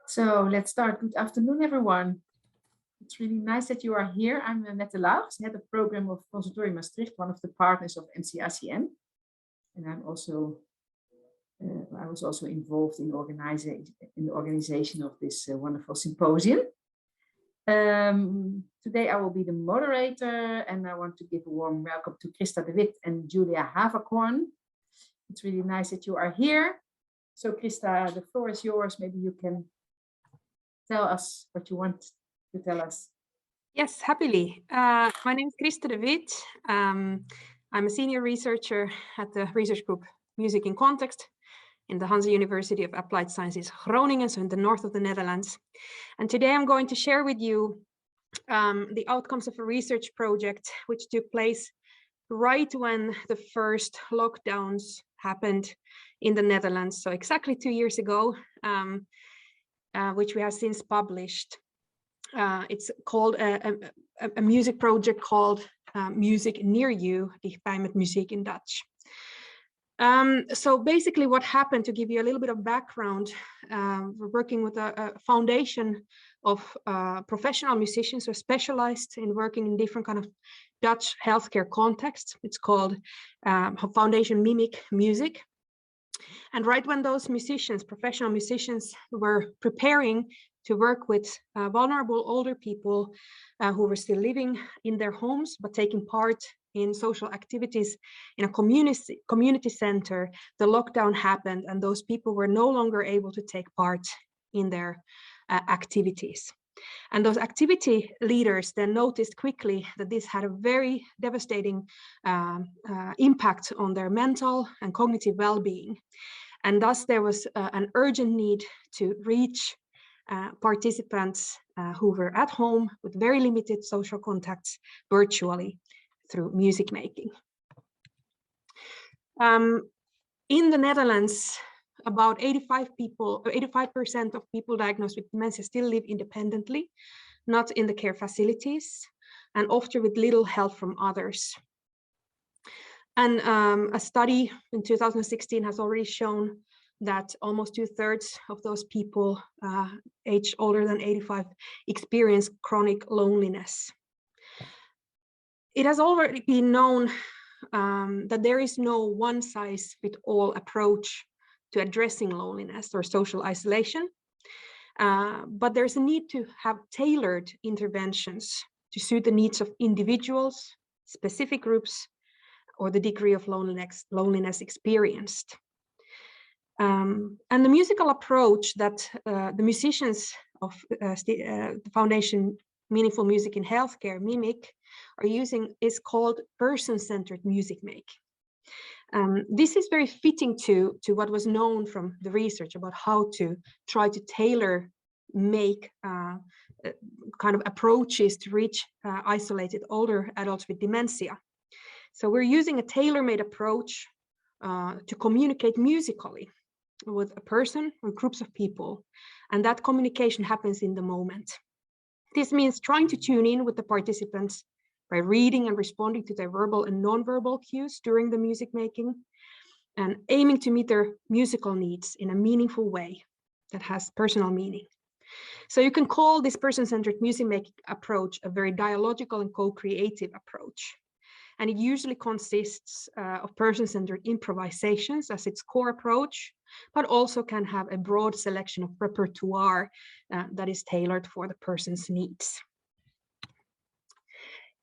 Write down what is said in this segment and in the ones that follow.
So let's start. Good afternoon, everyone. It's really nice that you are here. I'm Mette Lauws, head of program of Conservatorium Maastricht, one of the partners of MCICM. And I was also involved in the organization of this wonderful symposium. Today I will be the moderator, and I want to give a warm welcome to Christa de Wit and Julia Haverkorn. It's really nice that you are here. So Christa, the floor is yours. Maybe you can tell us what you want to tell us. Yes, happily. My name is Christa de Wit. I'm a senior researcher at the research group Music in Context in the Hanze University of Applied Sciences Groningen, so in the north of the Netherlands. And today I'm going to share with you the outcomes of a research project which took place right when the first lockdowns happened in the Netherlands, so exactly 2 years ago, which we have since published. It's called a music project called Music Near You, Dichtbij met muziek in Dutch. So basically what happened, to give you a little bit of background, we're working with a foundation of professional musicians who are specialized in working in different kind of Dutch healthcare contexts. It's called Foundation Mimic Music. And right when those musicians, professional musicians, were preparing to work with vulnerable older people who were still living in their homes, but taking part in social activities in a community center, the lockdown happened and those people were no longer able to take part in their activities. And those activity leaders then noticed quickly that this had a very devastating impact on their mental and cognitive well-being. And thus there was an urgent need to reach participants who were at home with very limited social contacts virtually through music making. In the Netherlands, about 85% of people diagnosed with dementia still live independently, not in the care facilities, and often with little help from others. And a study in 2016 has already shown that almost 2/3 of those people aged older than 85 experience chronic loneliness. It has already been known that there is no one-size-fits-all approach to addressing loneliness or social isolation, but there's a need to have tailored interventions to suit the needs of individuals, specific groups, or the degree of loneliness experienced. And the musical approach that the musicians of the Foundation Meaningful Music in Healthcare, MIMIC, are using is called person-centered music making. This is very fitting to what was known from the research about how to try to tailor make kind of approaches to reach isolated older adults with dementia. So we're using a tailor-made approach to communicate musically with a person or groups of people, and that communication happens in the moment. This means trying to tune in with the participants by reading and responding to their verbal and non-verbal cues during the music making, and aiming to meet their musical needs in a meaningful way that has personal meaning. So you can call this person-centered music making approach a very dialogical and co-creative approach. And it usually consists of person-centered improvisations as its core approach, but also can have a broad selection of repertoire that is tailored for the person's needs.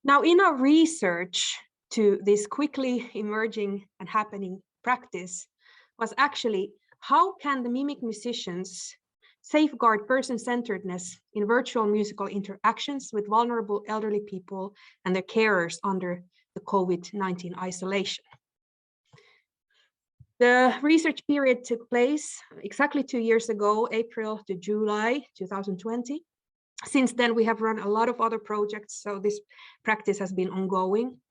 Now, in our research to this quickly emerging and happening practice was actually, how can the MIMIC musicians safeguard person-centeredness in virtual musical interactions with vulnerable elderly people and their carers under the COVID-19 isolation? The research period took place exactly 2 years ago, April to July 2020. Since then, we have run a lot of other projects, so this practice has been ongoing.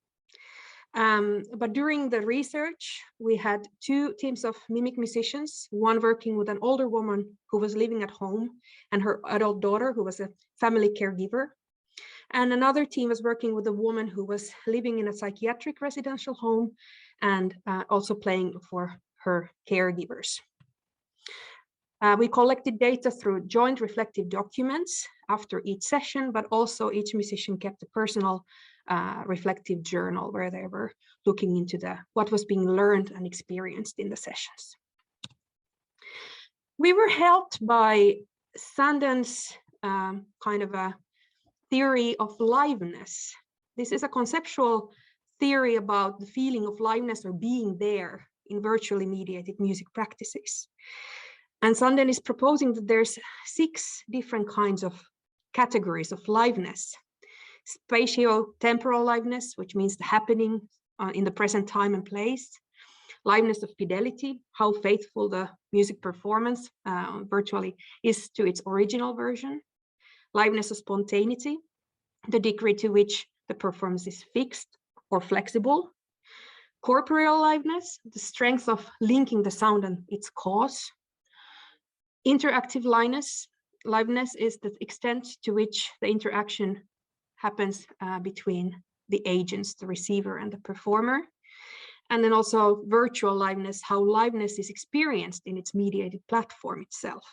But during the research, we had 2 teams of MIMIC musicians, one working with an older woman who was living at home and her adult daughter who was a family caregiver. And another team was working with a woman who was living in a psychiatric residential home and also playing for her caregivers. We collected data through joint reflective documents after each session, but also each musician kept a personal reflective journal where they were looking into what was being learned and experienced in the sessions. We were helped by Sandon's kind of a theory of liveness. This is a conceptual theory about the feeling of liveness or being there in virtually mediated music practices. And Sandon is proposing that there's 6 different kinds of categories of liveness. Spatio-temporal liveness, which means the happening in the present time and place. Liveness of fidelity, how faithful the music performance virtually is to its original version. Liveness of spontaneity, the degree to which the performance is fixed or flexible. Corporeal liveness, the strength of linking the sound and its cause. Interactive liveness is the extent to which the interaction happens between the agents, the receiver and the performer. And then also virtual liveness, how liveness is experienced in its mediated platform itself.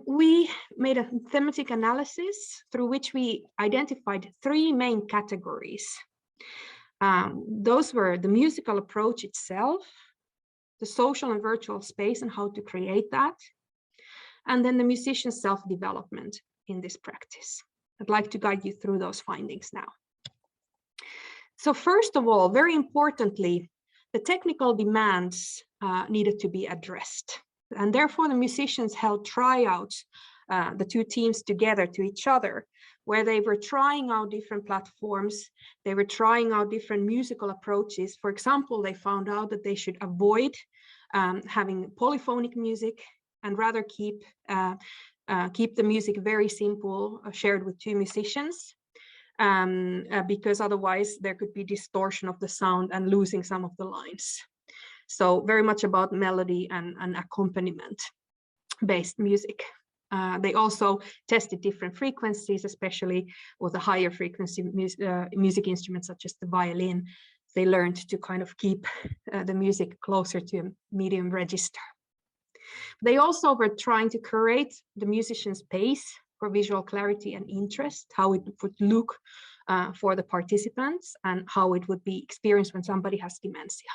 We made a thematic analysis through which we identified 3 main categories. Those were the musical approach itself, the social and virtual space and how to create that, and then the musician's self-development in this practice. I'd like to guide you through those findings now. So first of all, very importantly, the technical demands needed to be addressed. And therefore, the musicians held tryouts, the 2 teams together to each other, where they were trying out different platforms. They were trying out different musical approaches. For example, they found out that they should avoid having polyphonic music and rather keep the music very simple, shared with 2 musicians. Because otherwise there could be distortion of the sound and losing some of the lines. So very much about melody and accompaniment-based music. They also tested different frequencies, especially with the higher frequency music instruments such as the violin. They learned to kind of keep the music closer to a medium register. They also were trying to create the musician's pace for visual clarity and interest, how it would look for the participants and how it would be experienced when somebody has dementia.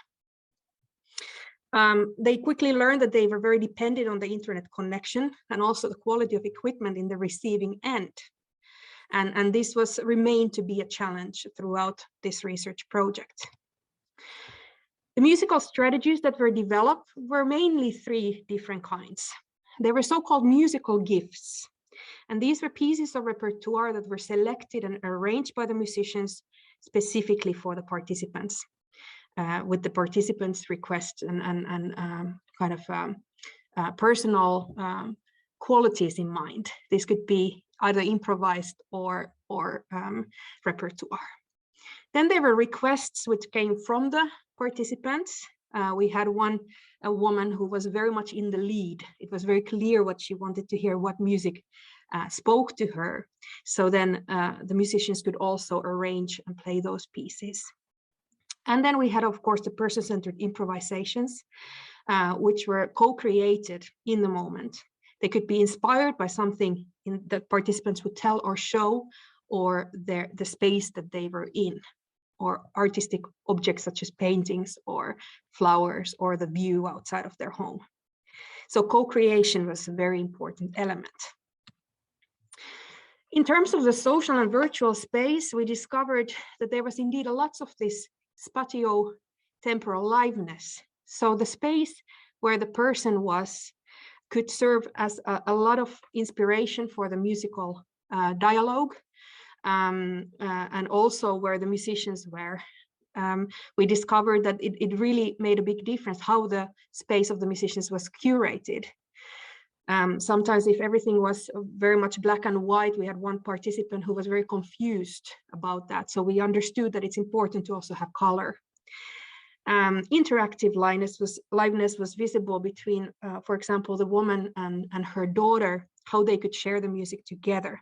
They quickly learned that they were very dependent on the internet connection and also the quality of equipment in the receiving end. And this remained to be a challenge throughout this research project. The musical strategies that were developed were mainly 3 different kinds. They were so-called musical gifts. And these were pieces of repertoire that were selected and arranged by the musicians specifically for the participants, with the participants' requests and kind of personal qualities in mind. This could be either improvised or repertoire. Then there were requests which came from the participants. We had a woman who was very much in the lead. It was very clear what she wanted to hear, what music spoke to her. So then the musicians could also arrange and play those pieces. And then we had, of course, the person-centered improvisations, which were co-created in the moment. They could be inspired by something that participants would tell or show, or the space that they were in, or artistic objects such as paintings or flowers or the view outside of their home. So co-creation was a very important element. In terms of the social and virtual space, we discovered that there was indeed lots of this spatio-temporal liveness. So the space where the person was could serve as a lot of inspiration for the musical dialogue, and also where the musicians were. We discovered that it really made a big difference how the space of the musicians was curated. Sometimes if everything was very much black and white, we had one participant who was very confused about that. So we understood that it's important to also have color. Interactive liveness was visible between, for example, the woman and her daughter, how they could share the music together.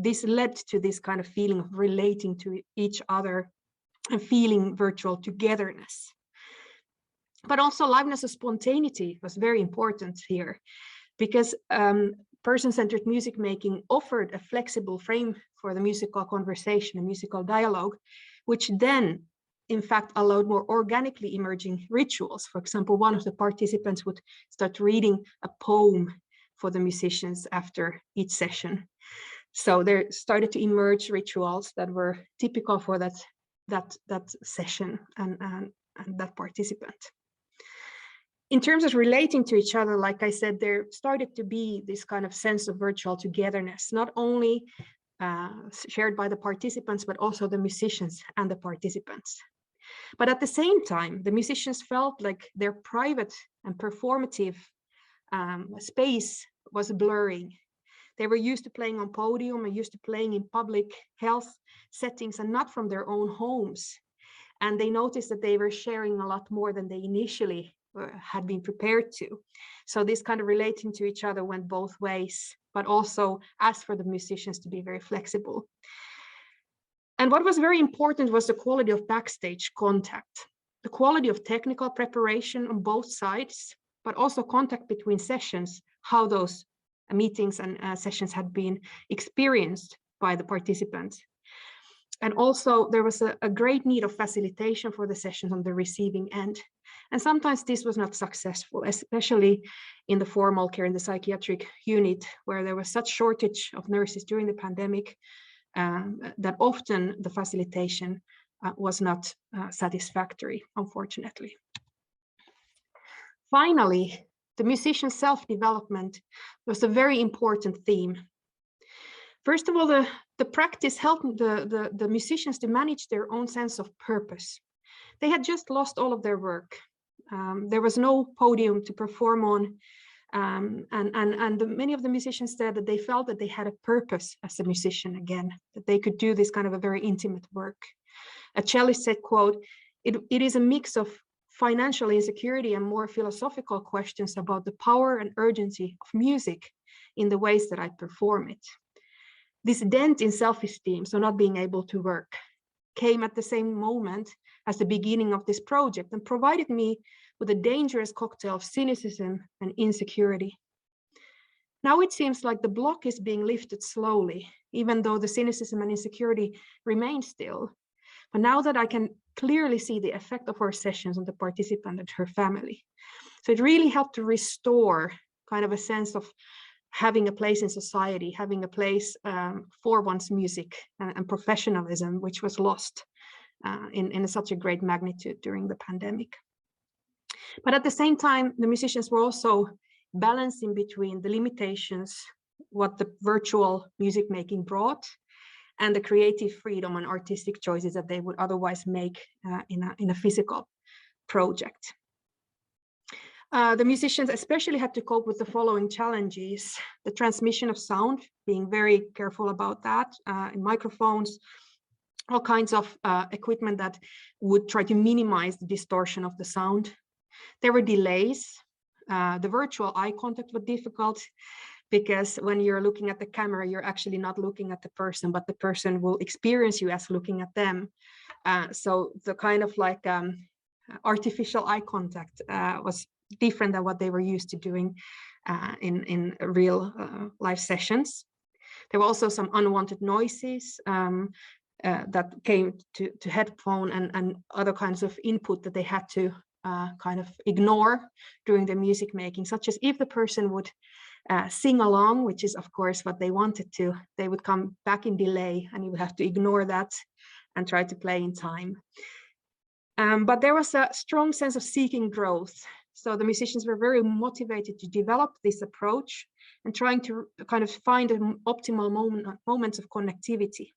This led to this kind of feeling of relating to each other and feeling virtual togetherness. But also liveness of spontaneity was very important here, because person-centered music making offered a flexible frame for the musical conversation and musical dialogue, which then in fact allowed more organically emerging rituals. For example, one of the participants would start reading a poem for the musicians after each session. So there started to emerge rituals that were typical for that session and that participant. In terms of relating to each other, like I said, there started to be this kind of sense of virtual togetherness, not only shared by the participants, but also the musicians and the participants. But at the same time, the musicians felt like their private and performative space was blurring. They were used to playing on podium and used to playing in public health settings and not from their own homes. And they noticed that they were sharing a lot more than they initially had been prepared to. So this kind of relating to each other went both ways, but also asked for the musicians to be very flexible. And what was very important was the quality of backstage contact, the quality of technical preparation on both sides, but also contact between sessions, how those meetings and sessions had been experienced by the participants. And also there was a great need of facilitation for the sessions on the receiving end. And sometimes this was not successful, especially in the formal care in the psychiatric unit, where there was such shortage of nurses during the pandemic that often the facilitation was not satisfactory, unfortunately. Finally, the musician self-development was a very important theme. First of all, the practice helped the musicians to manage their own sense of purpose. They had just lost all of their work. There was no podium to perform on. Many of the musicians said that they felt that they had a purpose as a musician again, that they could do this kind of a very intimate work. A cellist said, quote, it is a mix of financial insecurity and more philosophical questions about the power and urgency of music in the ways that I perform it. This dent in self-esteem, so not being able to work, came at the same moment as the beginning of this project and provided me with a dangerous cocktail of cynicism and insecurity. Now it seems like the block is being lifted slowly, even though the cynicism and insecurity remain still. But now that I can clearly see the effect of our sessions on the participant and her family. So it really helped to restore kind of a sense of having a place in society, having a place for one's music and professionalism, which was lost in such a great magnitude during the pandemic. But at the same time, the musicians were also balancing between the limitations, what the virtual music making brought, and the creative freedom and artistic choices that they would otherwise make in a physical project. The musicians especially had to cope with the following challenges: the transmission of sound, being very careful about that, in microphones, all kinds of equipment that would try to minimize the distortion of the sound. There were delays. The virtual eye contact was difficult because when you're looking at the camera, you're actually not looking at the person, but the person will experience you as looking at them. So the kind of like artificial eye contact was different than what they were used to doing in real live sessions. There were also some unwanted noises that came to headphone and other kinds of input that they had to kind of ignore during the music making, such as if the person would sing along, which is of course what they wanted to, they would come back in delay and you would have to ignore that and try to play in time. But there was a strong sense of seeking growth. So the musicians were very motivated to develop this approach and trying to kind of find an optimal moments of connectivity.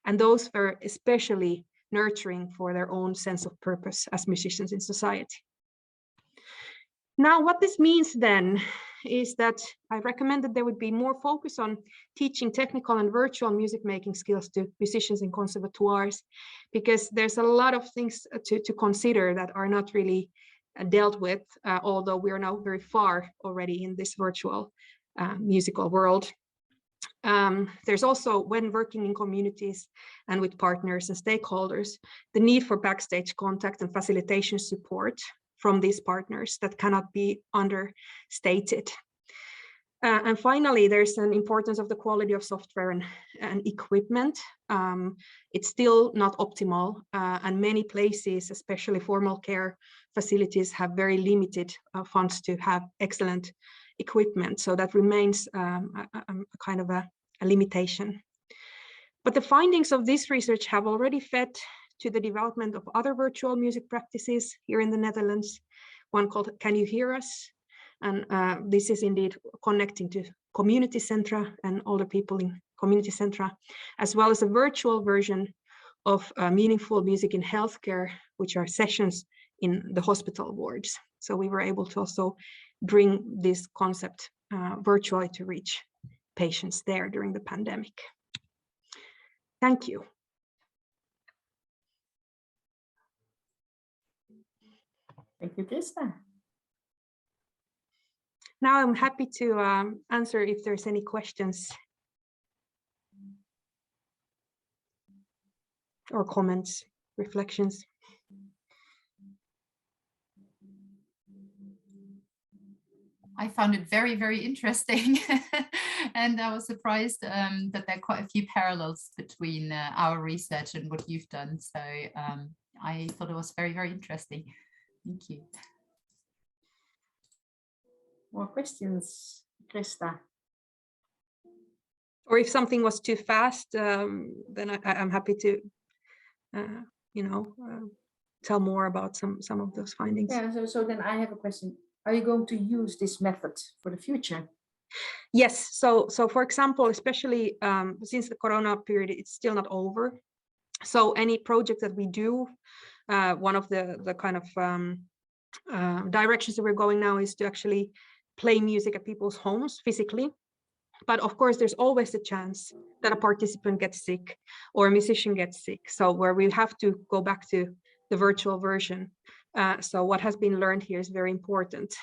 And those were especially nurturing for their own sense of purpose as musicians in society. Now, what this means then is that I recommend that there would be more focus on teaching technical and virtual music making skills to musicians in conservatoires, because there's a lot of things to consider that are not really dealt with, although we are now very far already in this virtual musical world. There's also, when working in communities and with partners and stakeholders, the need for backstage contact and facilitation support, from these partners that cannot be understated. And finally, there's an importance of the quality of software and equipment. It's still not optimal, and many places, especially formal care facilities, have very limited funds to have excellent equipment. So that remains a kind of a limitation. But the findings of this research have already fed to the development of other virtual music practices here in the Netherlands, one called Can You Hear Us? And this is indeed connecting to community centra and older people in community centra, as well as a virtual version of meaningful music in healthcare, which are sessions in the hospital wards. So we were able to also bring this concept virtually to reach patients there during the pandemic. Thank you. Thank you, Krista. Now I'm happy to answer if there's any questions or comments, reflections. I found it very, very interesting. And I was surprised that there are quite a few parallels between our research and what you've done. So I thought it was very, very interesting. Thank you. More questions, Krista? Or if something was too fast, then I'm happy to, tell more about some of those findings. Yeah, so then I have a question. Are you going to use this method for the future? Yes, so for example, especially since the Corona period, it's still not over. So any project that we do, one of the kind of directions that we're going now is to actually play music at people's homes physically. But of course, there's always a chance that a participant gets sick or a musician gets sick. So where we have to go back to the virtual version. So what has been learned here is very important.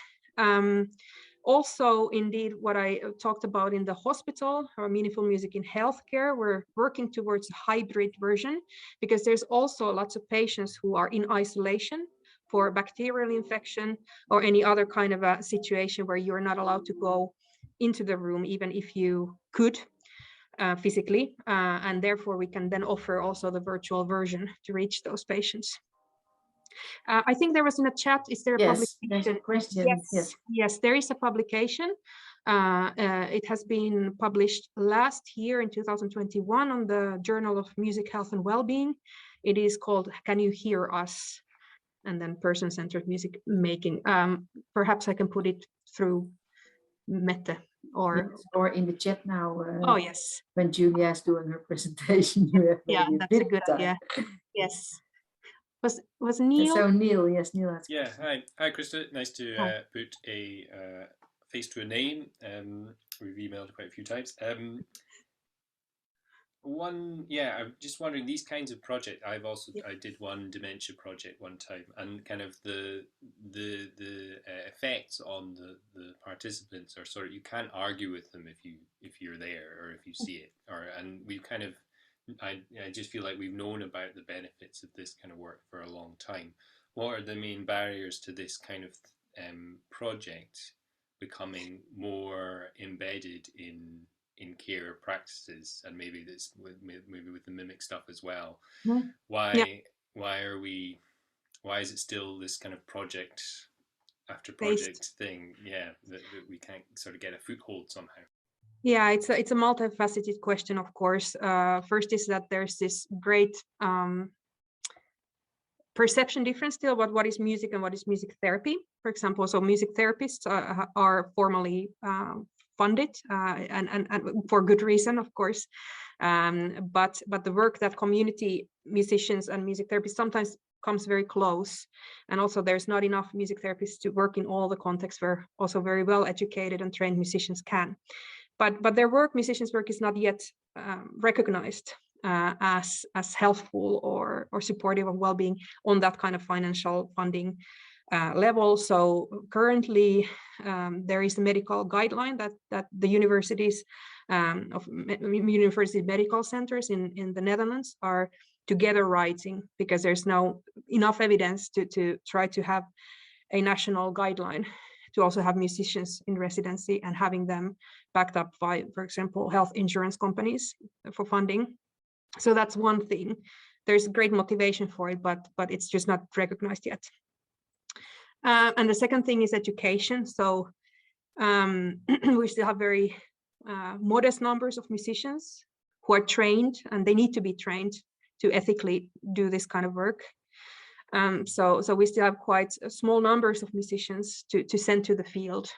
Also, indeed, what I talked about in the hospital or meaningful music in healthcare, we're working towards a hybrid version because there's also lots of patients who are in isolation for bacterial infection or any other kind of a situation where you're not allowed to go into the room, even if you could physically. And therefore, we can then offer also the virtual version to reach those patients. I think there was in a chat, is there a publication? There's a question. Yes, there is a publication. It has been published last year in 2021 on the Journal of Music, Health and Wellbeing. It is called Can You Hear Us? And then person-centered music making. Perhaps I can put it through Mette or in the chat now. Oh yes. When Julia is doing her presentation, you have that's a good idea. Yes. Was Neil? So Neil, yes, Neil. Yeah, hi Krista. Nice to put a face to a name. We've emailed quite a few times. I'm just wondering, these kinds of projects, I did one dementia project one time, and kind of the effects on the participants are sort of, you can't argue with them if you're there or if you see it, and we kind of, I just feel like we've known about the benefits of this kind of work for a long time. What are the main barriers to this kind of project becoming more embedded in care practices, and maybe this maybe with the mimic stuff as well? Why is it still this kind of project after project thing, that we can't sort of get a foothold somehow? Yeah, it's a multifaceted question, of course. First is that there's this great perception difference still about what is music and what is music therapy, for example. So music therapists are formally funded and for good reason, of course. But the work that community musicians and music therapists sometimes comes very close. And also there's not enough music therapists to work in all the contexts where also very well educated and trained musicians can. But their work, musicians' work, is not yet recognized as helpful or supportive of well-being on that kind of financial funding level. So currently there is a medical guideline that the universities of university medical centers in the Netherlands are together writing, because there's no enough evidence to try to have a national guideline to also have musicians in residency and having them backed up by, for example, health insurance companies for funding. So that's one thing. There's great motivation for it, but it's just not recognized yet. And the second thing is education. So we still have very modest numbers of musicians who are trained, and they need to be trained to ethically do this kind of work. So we still have quite small numbers of musicians to send to the field.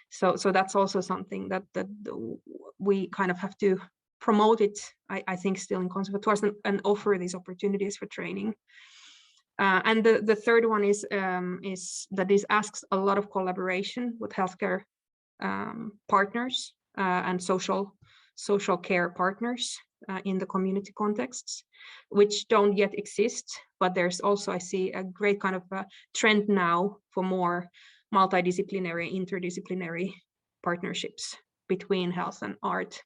So that's also something that we kind of have to promote it, I think, still in conservatoires and offer these opportunities for training. And the third one is that this asks a lot of collaboration with healthcare partners and social care partners in the community contexts, which don't yet exist. But there's also, I see, a great kind of a trend now for more multidisciplinary, interdisciplinary partnerships between health and art.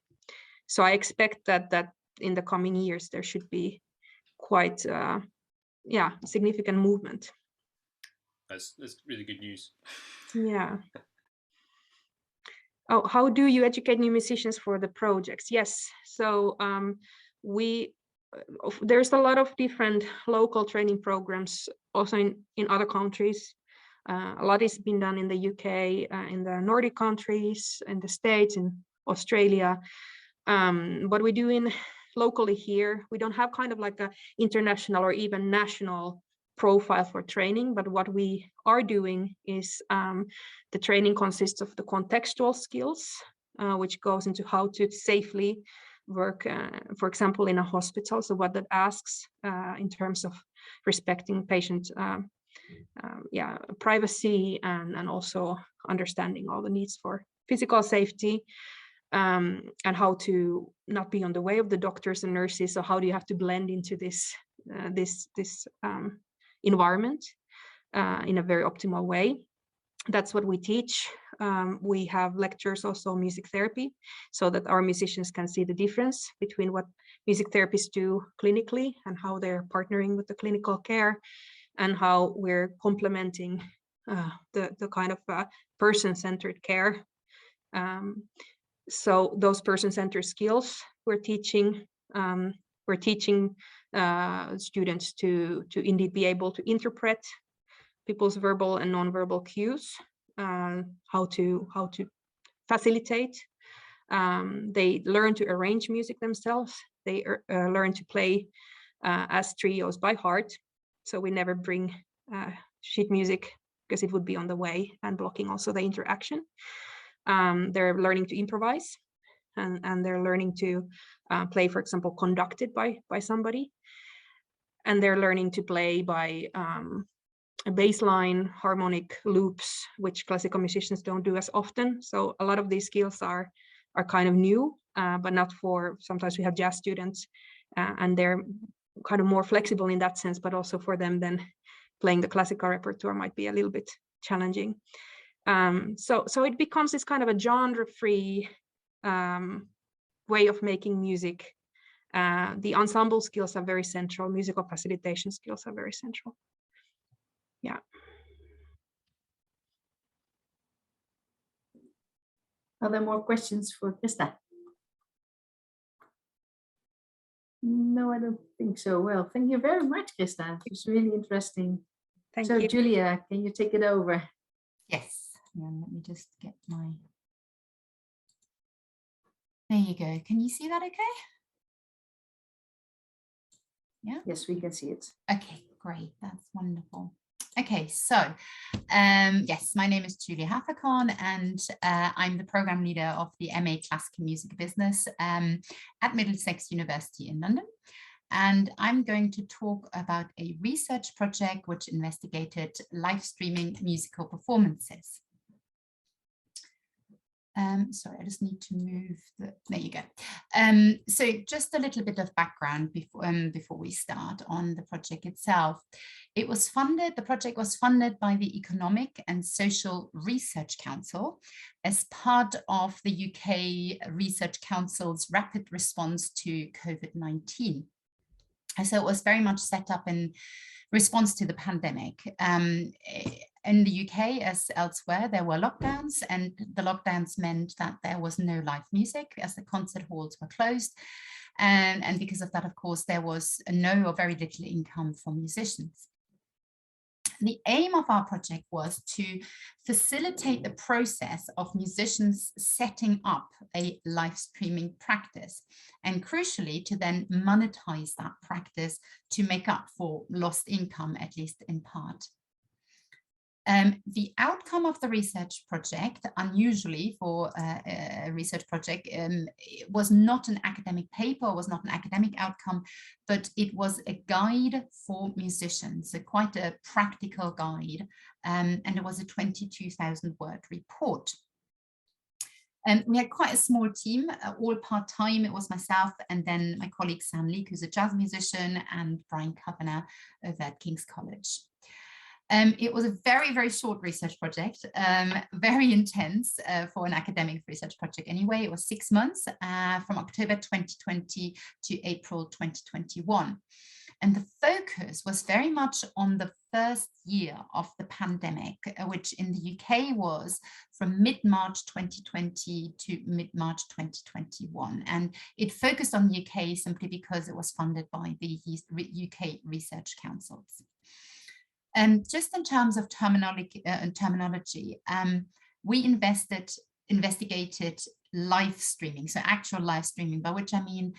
So I expect that in the coming years there should be quite significant movement. That's really good news. Yeah. Oh, how do you educate new musicians for the projects? Yes, so there's a lot of different local training programs also in other countries. A lot has been done in the UK, in the Nordic countries, in the States, in Australia. What we do locally here, we don't have kind of like a international or even national profile for training, but what we are doing is the training consists of the contextual skills, which goes into how to safely work, for example, in a hospital. So what that asks in terms of respecting patient privacy and also understanding all the needs for physical safety. And how to not be on the way of the doctors and nurses. So how do you have to blend into this environment in a very optimal way? That's what we teach. We have lectures also music therapy, so that our musicians can see the difference between what music therapists do clinically and how they're partnering with the clinical care, and how we're complementing the kind of person-centered care. So those person-centered skills we're teaching students to indeed be able to interpret people's verbal and non-verbal cues, how to facilitate. They learn to arrange music themselves. They learn to play as trios by heart. So we never bring sheet music because it would be on the way and blocking also the interaction. They're learning to improvise, and they're learning to play, for example, conducted by somebody. And they're learning to play by a bass line, harmonic loops, which classical musicians don't do as often. So a lot of these skills are kind of new, but not for, sometimes we have jazz students and they're kind of more flexible in that sense, but also for them then playing the classical repertoire might be a little bit challenging. So it becomes this kind of a genre-free way of making music. The ensemble skills are very central. Musical facilitation skills are very central. Yeah. Are there more questions for Krista? No, I don't think so. Well, thank you very much, Krista. It was really interesting. Thank you. Julia, can you take it over? Yes. Yeah, let me just get my... There you go. Can you see that okay? Yeah. Yes, we can see it. Okay, great. That's wonderful. Okay, so yes, my name is Julia Haferkorn, and I'm the program leader of the MA Classical Music Business at Middlesex University in London. And I'm going to talk about a research project which investigated live streaming musical performances. Sorry, I just need to move there you go. So just a little bit of background before we start on the project itself. The project was funded by the Economic and Social Research Council as part of the UK Research Council's rapid response to COVID-19. So it was very much set up in response to the pandemic. in the UK, as elsewhere, there were lockdowns, and the lockdowns meant that there was no live music as the concert halls were closed. And because of that, of course, there was no or very little income for musicians. The aim of our project was to facilitate the process of musicians setting up a live streaming practice, and crucially to then monetize that practice to make up for lost income, at least in part. The outcome of the research project, unusually for a research project, was not an academic paper, was not an academic outcome, but it was a guide for musicians, so quite a practical guide, and it was a 22,000 word report. We had quite a small team, all part-time. It was myself and then my colleague Sam Leek, who's a jazz musician, and Brian Kavanagh over at King's College. It was a very, very short research project, very intense for an academic research project anyway. It was 6 months from October 2020 to April 2021. And the focus was very much on the first year of the pandemic, which in the UK was from mid-March 2020 to mid-March 2021. And it focused on the UK simply because it was funded by the UK research councils. Just in terms of terminology, we investigated live streaming, so actual live streaming, by which I mean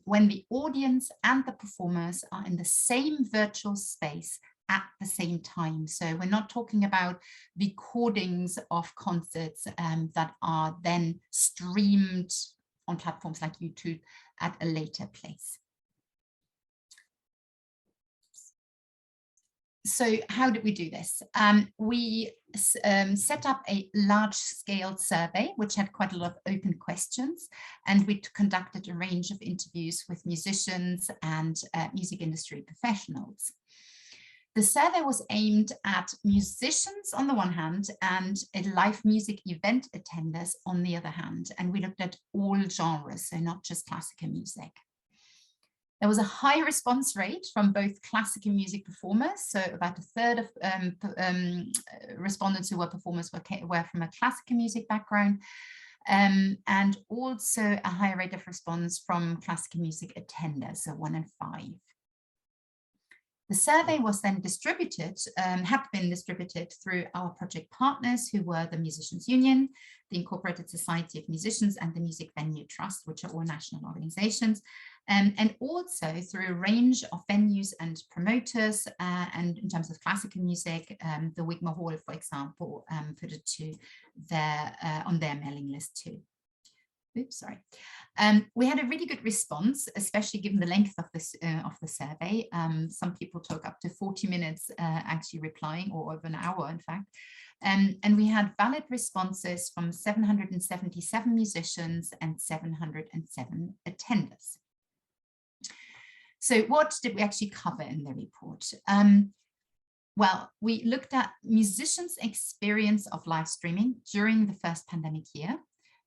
when the audience and the performers are in the same virtual space at the same time. So we're not talking about recordings of concerts that are then streamed on platforms like YouTube at a later place. So how did we do this? We set up a large-scale survey, which had quite a lot of open questions, and we conducted a range of interviews with musicians and music industry professionals. The survey was aimed at musicians on the one hand and live music event attenders on the other hand, and we looked at all genres, so not just classical music. There was a high response rate from both classical music performers, so about a third of respondents who were performers were from a classical music background, and also a high rate of response from classical music attenders, so 1 in 5. The survey was then distributed, had been distributed through our project partners, who were the Musicians Union, the Incorporated Society of Musicians, and the Music Venue Trust, which are all national organizations, and also through a range of venues and promoters, and in terms of classical music, the Whitmore Hall, for example, put it to on their mailing list too. Oops, sorry. We had a really good response, especially given the length of the survey. Some people took up to 40 minutes actually replying, or over an hour, in fact. And we had valid responses from 777 musicians and 707 attenders. So what did we actually cover in the report? Well, we looked at musicians' experience of live streaming during the first pandemic year.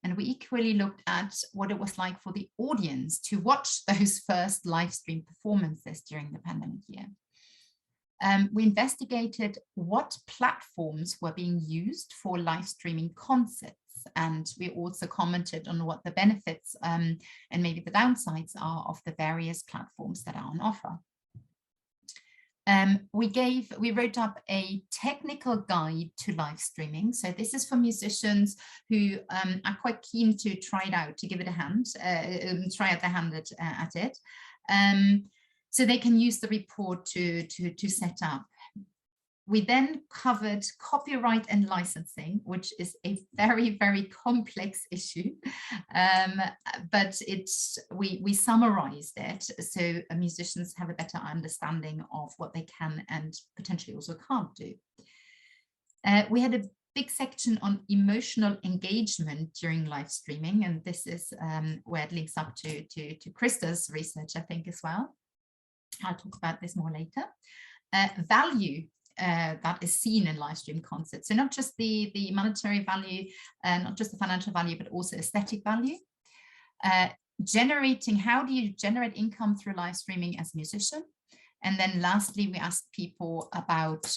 And we equally looked at what it was like for the audience to watch those first live stream performances during the pandemic year. We investigated what platforms were being used for live streaming concerts. And we also commented on what the benefits and maybe the downsides are of the various platforms that are on offer. We wrote up a technical guide to live streaming. So this is for musicians who are quite keen to try it out, to give it a hand, try out their hand at it. So they can use the report to set up. We then covered copyright and licensing, which is a very, very complex issue, but we summarized it so musicians have a better understanding of what they can and potentially also can't do. We had a big section on emotional engagement during live streaming, and this is where it links up to Krista's research, I think, as well. I'll talk about this more later. Value that is seen in live stream concerts. So not just the monetary value, not just the financial value, but also aesthetic value. How do you generate income through live streaming as a musician? And then lastly, we asked people about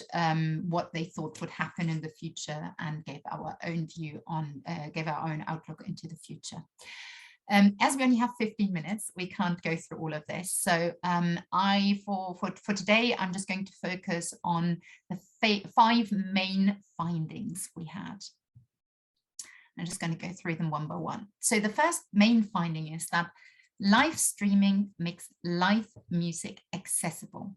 what they thought would happen in the future and gave our own view on, gave our own outlook into the future. As we only have 15 minutes, we can't go through all of this. So for today, I'm just going to focus on the 5 main findings we had. I'm just going to go through them one by one. So the first main finding is that live streaming makes live music accessible.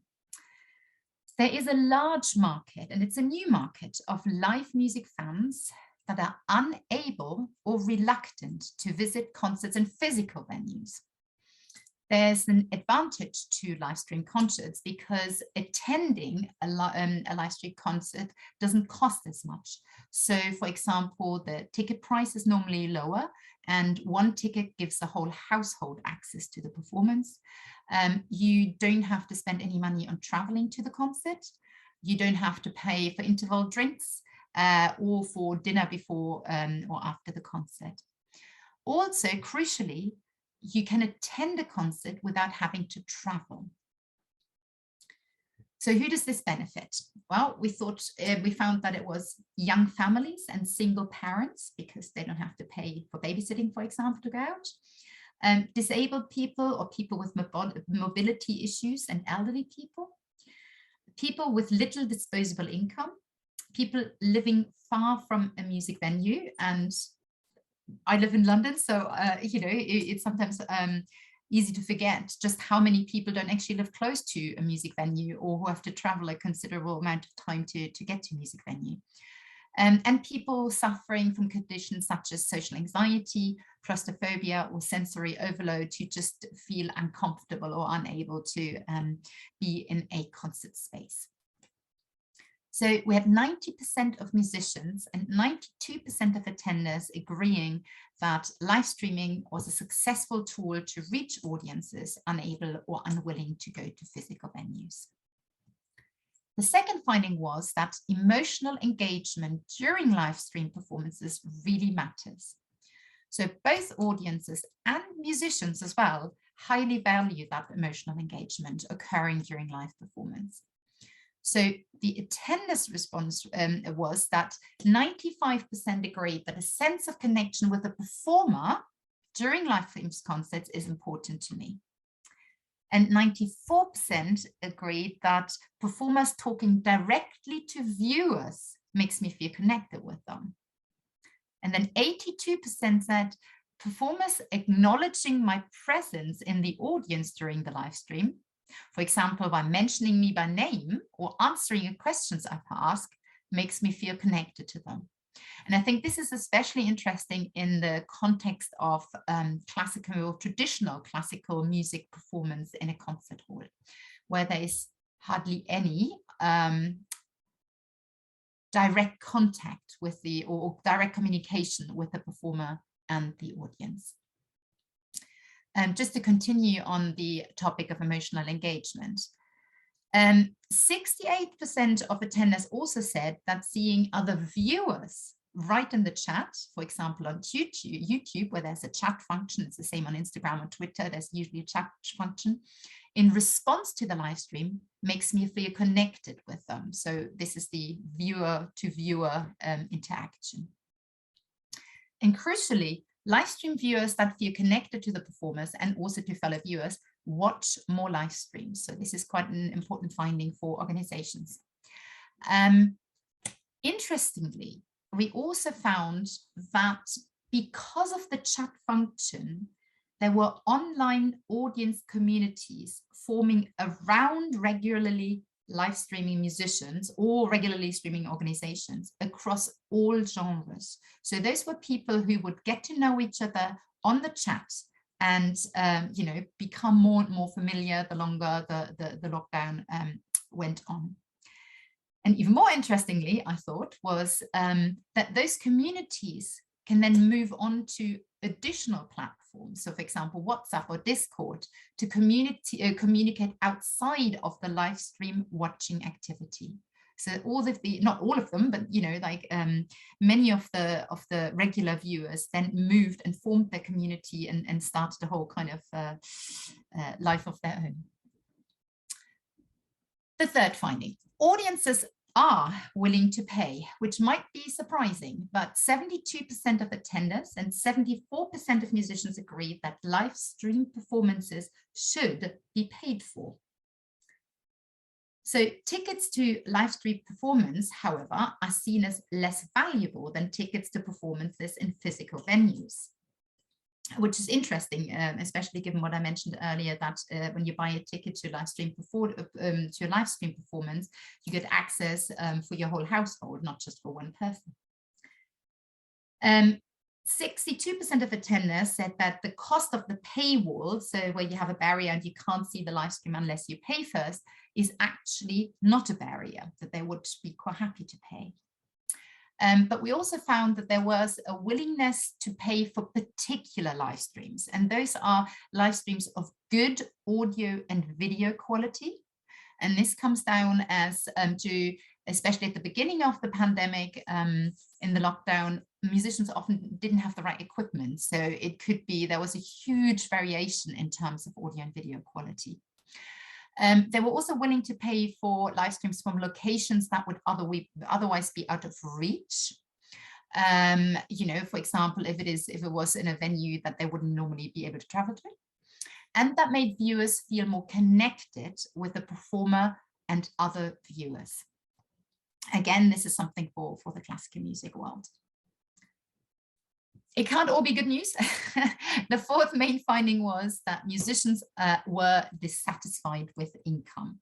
There is a large market, and it's a new market, of live music fans that are unable or reluctant to visit concerts in physical venues. There's an advantage to live stream concerts because attending a live stream concert doesn't cost as much. So, for example, the ticket price is normally lower, and one ticket gives the whole household access to the performance. You don't have to spend any money on traveling to the concert. You don't have to pay for interval drinks or for dinner before or after the concert. Also, crucially, you can attend a concert without having to travel. So who does this benefit? Well, we found that it was young families and single parents, because they don't have to pay for babysitting, for example, to go out. Disabled people or people with mobility issues and elderly people. People with little disposable income. People living far from a music venue. And I live in London, so you know, it's sometimes easy to forget just how many people don't actually live close to a music venue, or who have to travel a considerable amount of time to get to a music venue. And people suffering from conditions such as social anxiety, claustrophobia, or sensory overload, who just feel uncomfortable or unable to be in a concert space. So we had 90% of musicians and 92% of attenders agreeing that live streaming was a successful tool to reach audiences unable or unwilling to go to physical venues. The second finding was that emotional engagement during live stream performances really matters. So both audiences and musicians as well highly value that emotional engagement occurring during live performance. So the attenders' response was that 95% agreed that a sense of connection with the performer during live stream concerts is important to me. And 94% agreed that performers talking directly to viewers makes me feel connected with them. And then 82% said performers acknowledging my presence in the audience during the live stream, for example, by mentioning me by name or answering questions I've asked, makes me feel connected to them. And I think this is especially interesting in the context of classical or traditional classical music performance in a concert hall, where there is hardly any direct contact with or direct communication with the performer and the audience. Just to continue on the topic of emotional engagement, 68% of attenders also said that seeing other viewers write in the chat, for example, on YouTube, where there's a chat function, it's the same on Instagram or Twitter, there's usually a chat function, in response to the live stream, makes me feel connected with them. So this is the viewer-to-viewer interaction. And crucially, live stream viewers that feel connected to the performers and also to fellow viewers watch more live streams. So this is quite an important finding for organizations. Interestingly, we also found that because of the chat function, there were online audience communities forming around regularly live streaming musicians or regularly streaming organizations across all genres. So those were people who would get to know each other on the chat and you know, become more and more familiar the longer the lockdown went on. And even more interestingly, I thought, was that those communities can then move on to additional platforms. So for example, WhatsApp or Discord to communicate outside of the live stream watching activity. So all of the, not all of them, but you know, like many of the regular viewers then moved and formed their community and started a whole kind of life of their own. The third finding, audiences are willing to pay, which might be surprising, but 72% of attenders and 74% of musicians agree that live stream performances should be paid for. So tickets to live stream performance, however, are seen as less valuable than tickets to performances in physical venues, which is interesting, especially given what I mentioned earlier, that when you buy a ticket to a live stream performance, you get access for your whole household, not just for one person. 62% of attenders said that the cost of the paywall, so where you have a barrier and you can't see the live stream unless you pay first, is actually not a barrier, that they would be quite happy to pay. But we also found that there was a willingness to pay for particular live streams, and those are live streams of good audio and video quality. And this comes down as to, especially at the beginning of the pandemic, in the lockdown, musicians often didn't have the right equipment. So it could be, there was a huge variation in terms of audio and video quality. They were also willing to pay for live streams from locations that would otherwise be out of reach. You know, for example, if it was in a venue that they wouldn't normally be able to travel to. And that made viewers feel more connected with the performer and other viewers. Again, this is something for the classical music world. It can't all be good news. The fourth main finding was that musicians were dissatisfied with income.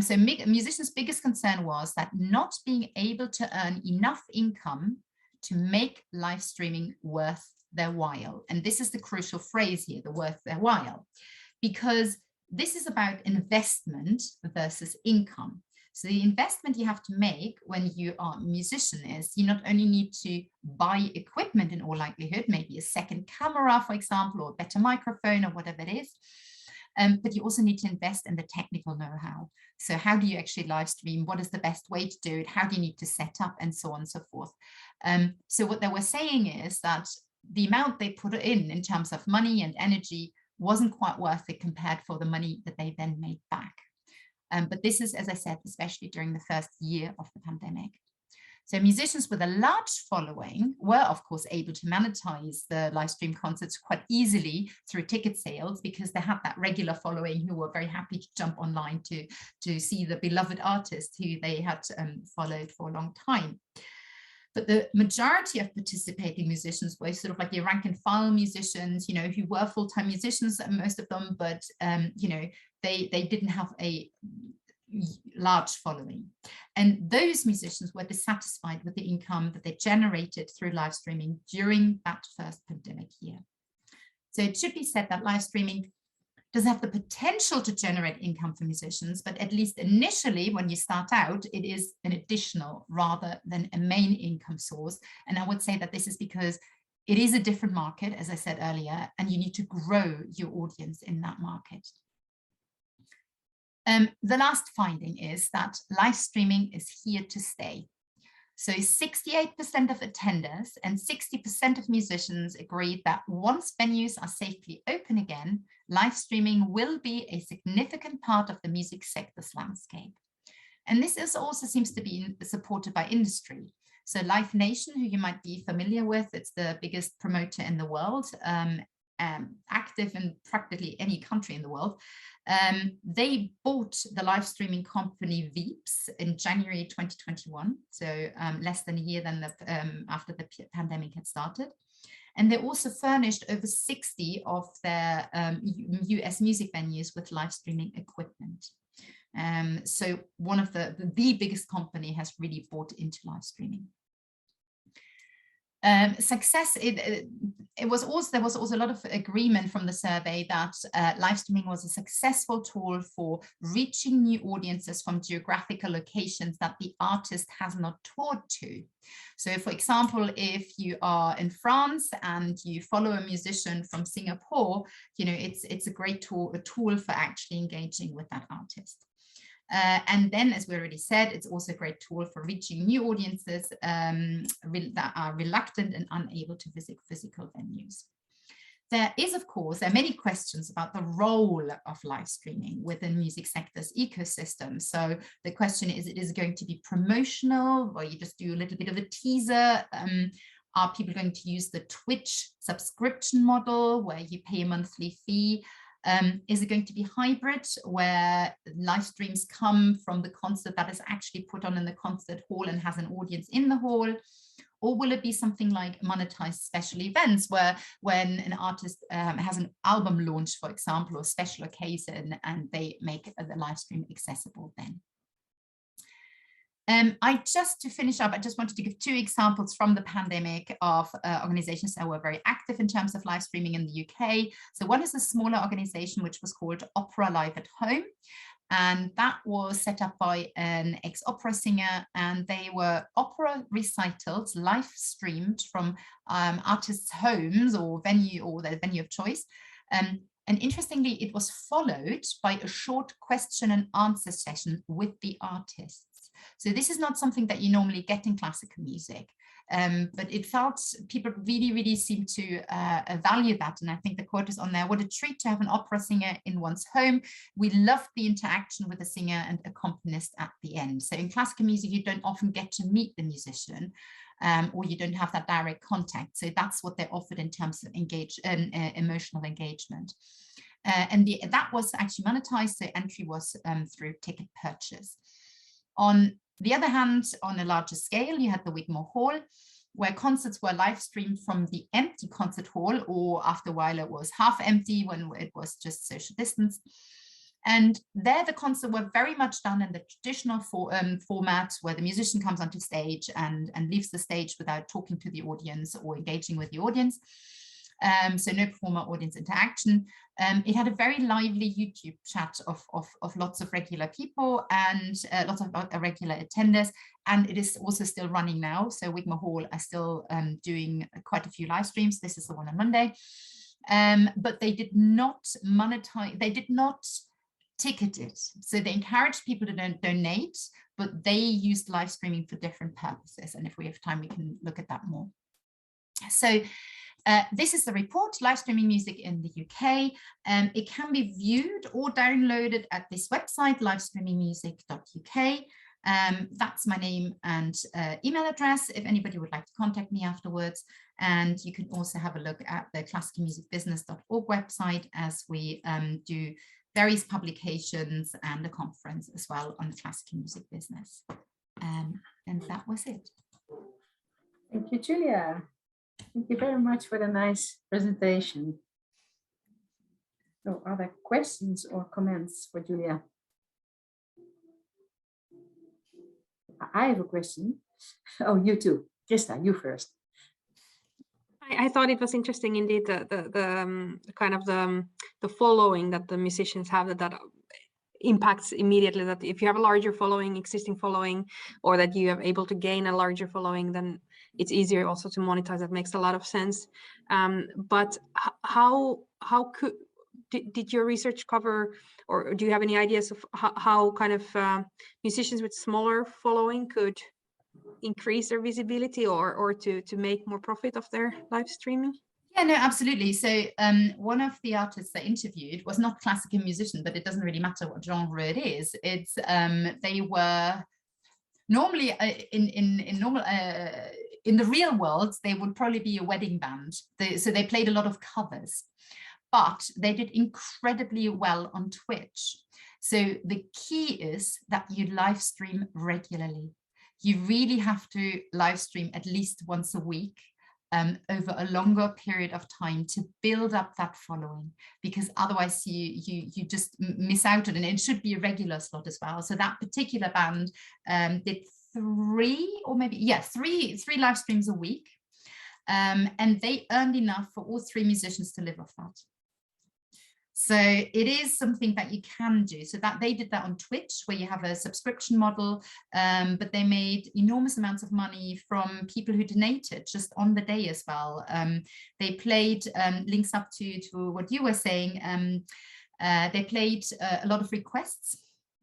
So musicians' biggest concern was that not being able to earn enough income to make live streaming worth their while. And this is the crucial phrase here, the worth their while, because this is about investment versus income. So the investment you have to make when you are a musician is you not only need to buy equipment in all likelihood, maybe a second camera, for example, or a better microphone or whatever it is, but you also need to invest in the technical know-how. So how do you actually live stream? What is the best way to do it? How do you need to set up, and so on and so forth. So what they were saying is that the amount they put in terms of money and energy wasn't quite worth it compared for the money that they then made back. But this is, as I said, especially during the first year of the pandemic. So musicians with a large following were, of course, able to monetize the live stream concerts quite easily through ticket sales, because they had that regular following who were very happy to jump online to see the beloved artist who they had followed for a long time. But the majority of participating musicians were sort of like your rank and file musicians, you know, who were full-time musicians, most of them, but, you know, they didn't have a large following. And those musicians were dissatisfied with the income that they generated through live streaming during that first pandemic year. So it should be said that live streaming does have the potential to generate income for musicians, but at least initially when you start out, it is an additional rather than a main income source. And I would say that this is because it is a different market, as I said earlier, and you need to grow your audience in that market. The last finding is that live streaming is here to stay. So 68% of attenders and 60% of musicians agreed that once venues are safely open again, live streaming will be a significant part of the music sector's landscape. And this is also seems to be supported by industry. So Live Nation, who you might be familiar with, it's the biggest promoter in the world, active in practically any country in the world. They bought the live streaming company Veeps in January 2021, so less than a year after the pandemic had started. And they also furnished over 60 of their US music venues with live streaming equipment. So one of the biggest company has really bought into live streaming. Success, there was also a lot of agreement from the survey that live streaming was a successful tool for reaching new audiences from geographical locations that the artist has not toured to. So for example, if you are in France and you follow a musician from Singapore, you know, it's a great tool for actually engaging with that artist. And then, as we already said, it's also a great tool for reaching new audiences that are reluctant and unable to visit physical venues. there are many questions about the role of live streaming within music sector's ecosystem. So the question is it going to be promotional, where you just do a little bit of a teaser? Are people going to use the Twitch subscription model where you pay a monthly fee? Is it going to be hybrid, where live streams come from the concert that is actually put on in the concert hall and has an audience in the hall? Or will it be something like monetized special events, where when an artist has an album launch, for example, or special occasion, and they make the live stream accessible then? To finish up, I just wanted to give 2 examples from the pandemic of organizations that were very active in terms of live streaming in the UK. So one is a smaller organization which was called Opera Live at Home. And that was set up by an ex-opera singer, and they were opera recitals live streamed from artists' homes or their venue of choice. And interestingly, it was followed by a short question and answer session with the artists. So this is not something that you normally get in classical music. But it felt people really seemed to value that. And I think the quote is on there: "What a treat to have an opera singer in one's home. We loved the interaction with the singer and accompanist at the end." So in classical music, you don't often get to meet the musician, or you don't have that direct contact. So that's what they're offered in terms of emotional engagement. That was actually monetized. So entry was through ticket purchase. On the other hand, on a larger scale, you had the Whitmore Hall, where concerts were live streamed from the empty concert hall, or after a while it was half empty when it was just social distance. And there the concerts were very much done in the traditional format, where the musician comes onto stage and leaves the stage without talking to the audience or engaging with the audience. So no performer audience interaction. It had a very lively YouTube chat of lots of regular people and lots of regular attenders, and it is also still running now. So Whitmore Hall are still doing quite a few live streams. This is the one on Monday, but they did not monetize, they did not ticket it. So they encouraged people to donate, but they used live streaming for different purposes. And if we have time, we can look at that more. So this is the report, Live Streaming Music in the UK. It can be viewed or downloaded at this website, livestreamingmusic.uk. That's my name and email address if anybody would like to contact me afterwards. And you can also have a look at the classicalmusicbusiness.org website, as we do various publications and a conference as well on the classical music business. And that was it. Thank you, Julia. Thank you very much for the nice presentation. So, are there questions or comments for Julia? I have a question. Oh, you too. Krista, you first. I thought it was interesting indeed, the kind of the following that the musicians have that impacts immediately, that if you have a larger following, existing following, or that you are able to gain a larger following, then it's easier also to monetize. That makes a lot of sense. But how did your research cover, or do you have any ideas of how kind of musicians with smaller following could increase their visibility or to make more profit of their live streaming? Yeah, no, absolutely. So one of the artists I interviewed was not classical musician, but it doesn't really matter what genre it is. It's they were normally in the real world, they would probably be a wedding band. So they played a lot of covers, but they did incredibly well on Twitch. So the key is that you live stream regularly. You really have to live stream at least once a week over a longer period of time to build up that following, because otherwise you just miss out on it. And it should be a regular slot as well. So that particular band did three live streams a week, and they earned enough for all 3 musicians to live off that. So it is something that you can do. So that they did that on Twitch, where you have a subscription model, but they made enormous amounts of money from people who donated just on the day as well. They played, links up to what you were saying, they played a lot of requests.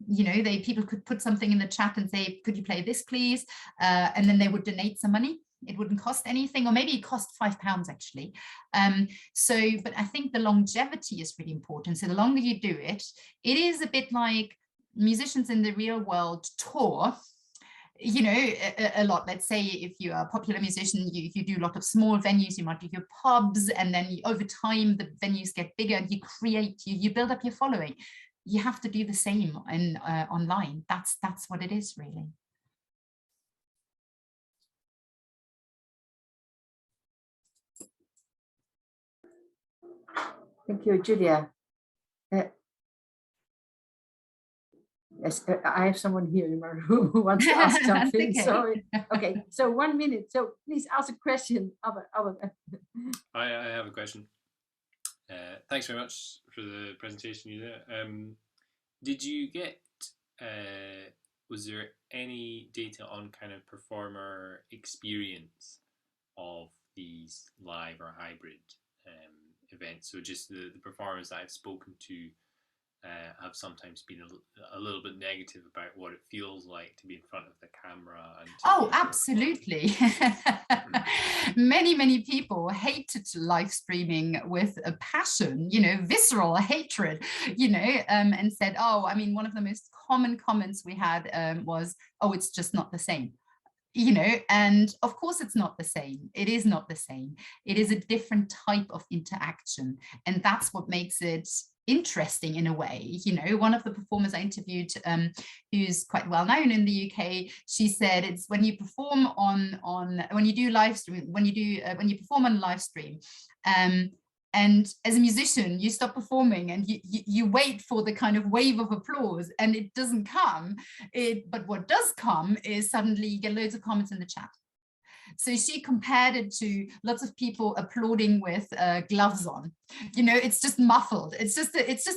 You know, people could put something in the chat and say, could you play this please? And then they would donate some money. It wouldn't cost anything, or maybe it cost £5 actually. But I think the longevity is really important. So the longer you do it, it is a bit like musicians in the real world tour, you know, a lot. Let's say if you're a popular musician, you do a lot of small venues, you might do your pubs, and then over time the venues get bigger and you build up your following. You have to do the same in online. That's what it is, really. Thank you, Julia. Yes, I have someone here in my room who wants to ask something. Okay. Sorry. Okay, so 1 minute. So please ask a question. I have a question. Thanks very much for the presentation, Julia. Did you get, was there any data on kind of performer experience of these live or hybrid events? So just the performers that I've spoken to have sometimes been a little bit negative about what it feels like to be in front of the camera. And oh, absolutely. Many people hated live streaming with a passion, you know, visceral hatred, you know, and said, oh, I mean, one of the most common comments we had was, oh, it's just not the same. You know, and of course it's not the same. It is not the same. It is a different type of interaction, and that's what makes it interesting in a way. You know, one of the performers I interviewed, who's quite well known in the UK, she said it's when you perform when you do live stream, when you perform on live stream, and as a musician, you stop performing and you wait for the kind of wave of applause, and it doesn't come. But what does come is suddenly you get loads of comments in the chat. So she compared it to lots of people applauding with gloves on. You know, it's just muffled. It's just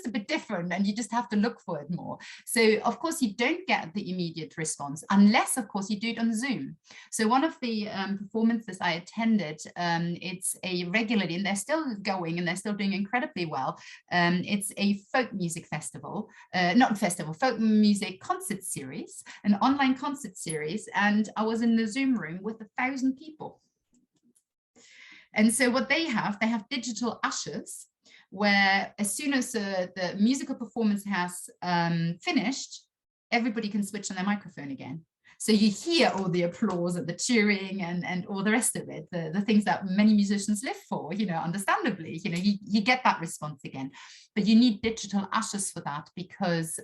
a bit different, and you just have to look for it more. So of course you don't get the immediate response unless, of course, you do it on Zoom. So one of the performances I attended, it's a regularly, and they're still going and they're still doing incredibly well. It's a folk music festival, folk music concert series, an online concert series, and I was in the Zoom room with 1,000 people. And so what they have digital ushers, where as soon as the musical performance has finished, everybody can switch on their microphone again. So you hear all the applause and the cheering and all the rest of it, the things that many musicians live for, you know, understandably, you know, you get that response again. But you need digital ushers for that, because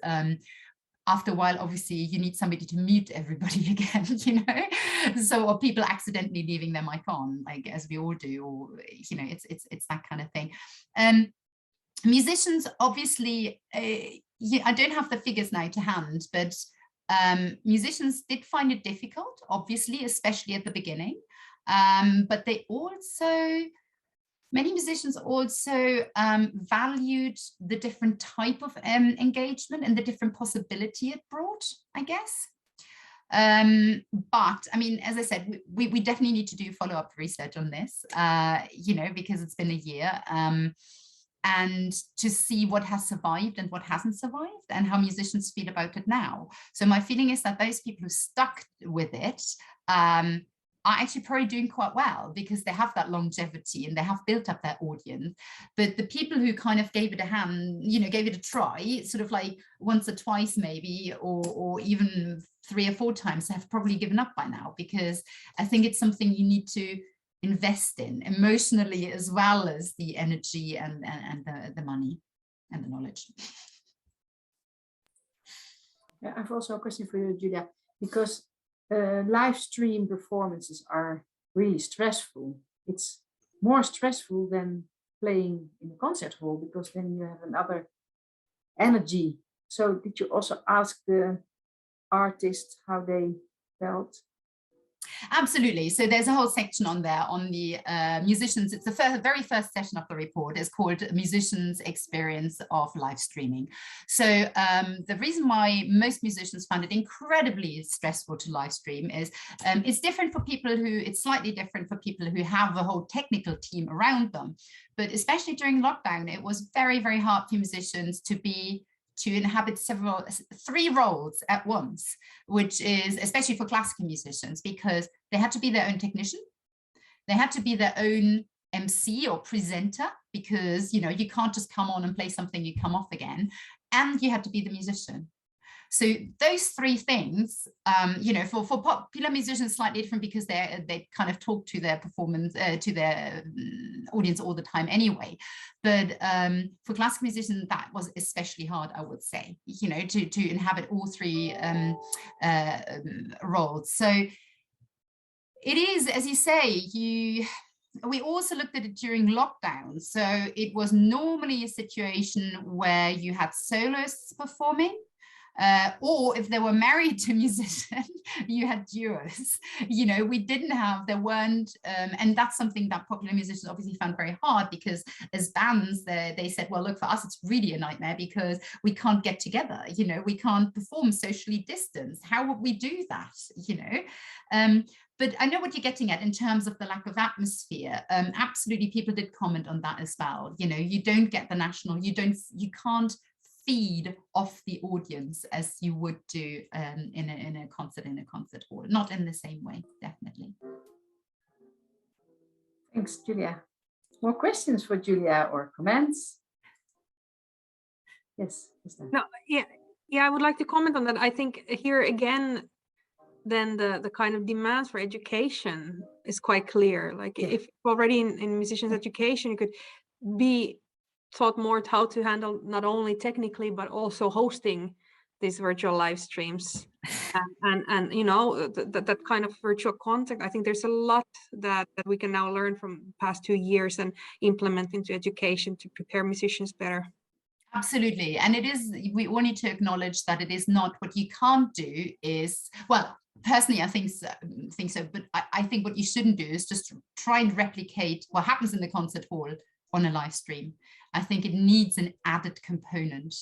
after a while, obviously, you need somebody to mute everybody again, you know, so, or people accidentally leaving their mic on, like as we all do, or, you know, it's that kind of thing. Musicians, obviously, I don't have the figures now to hand, but musicians did find it difficult, obviously, especially at the beginning, but they also, many musicians also valued the different type of engagement and the different possibility it brought, I guess. But I mean, as I said, we definitely need to do follow-up research on this, you know, because it's been a year, and to see what has survived and what hasn't survived, and how musicians feel about it now. So my feeling is that those people who stuck with it are actually probably doing quite well, because they have that longevity and they have built up their audience. But the people who kind of gave it a hand, you know, gave it a try, sort of like once or twice maybe, or even 3 or 4 times, have probably given up by now, because I think it's something you need to invest in emotionally, as well as the energy and the money and the knowledge. Yeah, I have also a question for you, Julia, because live stream performances are really stressful. It's more stressful than playing in a concert hall, because then you have another energy. So did you also ask the artists how they felt? Absolutely. So there's a whole section on there on the musicians. It's the very first session of the report. It's called Musicians' Experience of Live Streaming. So the reason why most musicians find it incredibly stressful to live stream is it's different for people who, it's slightly different for people who have a whole technical team around them. But especially during lockdown, it was very, very hard for musicians to be to inhabit three roles at once, which is especially for classical musicians, because they had to be their own technician, they had to be their own MC or presenter, because you can't just come on and play something, you come off again, and you had to be the musician. So those three things, for popular musicians, slightly different, because they kind of talk to their performance, to their audience all the time anyway. But for classical musicians, that was especially hard, I would say, to inhabit all three roles. So it is, as you say, we also looked at it during lockdown. So it was normally a situation where you had soloists performing, or if they were married to musicians, you had duos. We didn't have, there weren't, and that's something that popular musicians obviously found very hard, because as bands, they said, well, look, for us, it's really a nightmare because we can't get together, we can't perform socially distanced. How would we do that, But I know what you're getting at in terms of the lack of atmosphere. Absolutely, people did comment on that as well. You don't get the national, you can't feed off the audience as you would do in a concert hall, not in the same way, definitely. Thanks, Julia. More questions for Julia or comments? Yes. No, yeah, I would like to comment on that. I think here again, then the kind of demands for education is quite clear. Like if already in musicians education, you could be taught more how to handle not only technically but also hosting these virtual live streams and that kind of virtual contact. I think there's a lot that we can now learn from the past 2 years and implement into education to prepare musicians better. Absolutely. And we all need to acknowledge that it is not, what you can't do is, well, personally, I think so, but I think what you shouldn't do is just try and replicate what happens in the concert hall on a live stream. I think it needs an added component.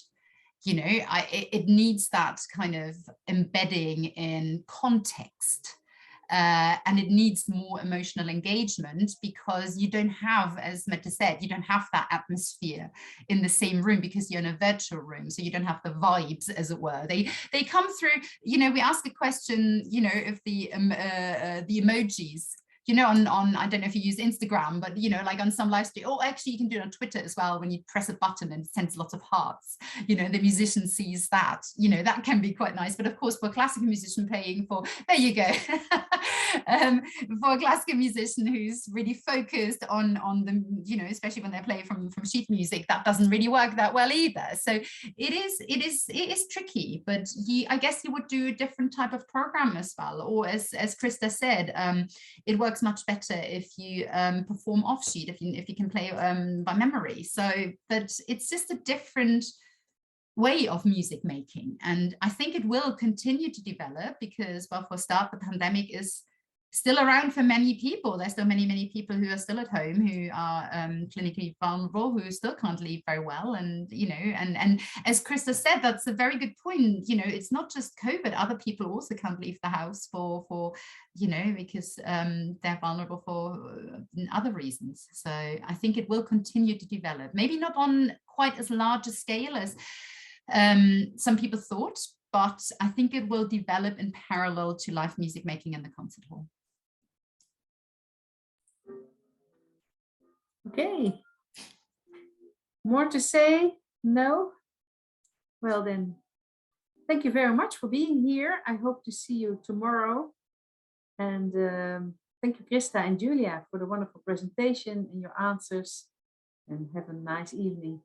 It needs that kind of embedding in context. And it needs more emotional engagement, because you don't have, as Mette said, you don't have that atmosphere in the same room because you're in a virtual room, so you don't have the vibes, as it were. They come through. We ask a question, of the emojis. On I don't know if you use Instagram, but like on some live stream, actually you can do it on Twitter as well. When you press a button and it sends lots of hearts, the musician sees that. That can be quite nice. But of course, for a classical musician paying for, there you go, for a classical musician who's really focused on the, especially when they play from sheet music, that doesn't really work that well either. So it is tricky. But I guess you would do a different type of program as well, or as Krista said, it works much better if you perform off sheet, if you can play by memory. So that it's just a different way of music making, and I think it will continue to develop, because, well, for a start, the pandemic is still around for many people. There's still many people who are still at home, who are clinically vulnerable, who still can't leave very well. And and as Krista said, that's a very good point. It's not just COVID. Other people also can't leave the house for because they're vulnerable for other reasons. So I think it will continue to develop. Maybe not on quite as large a scale as some people thought, but I think it will develop in parallel to live music making in the concert hall. Okay. More to say? No? Well then, thank you very much for being here. I hope to see you tomorrow. And thank you, Krista and Julia, for the wonderful presentation and your answers. And have a nice evening.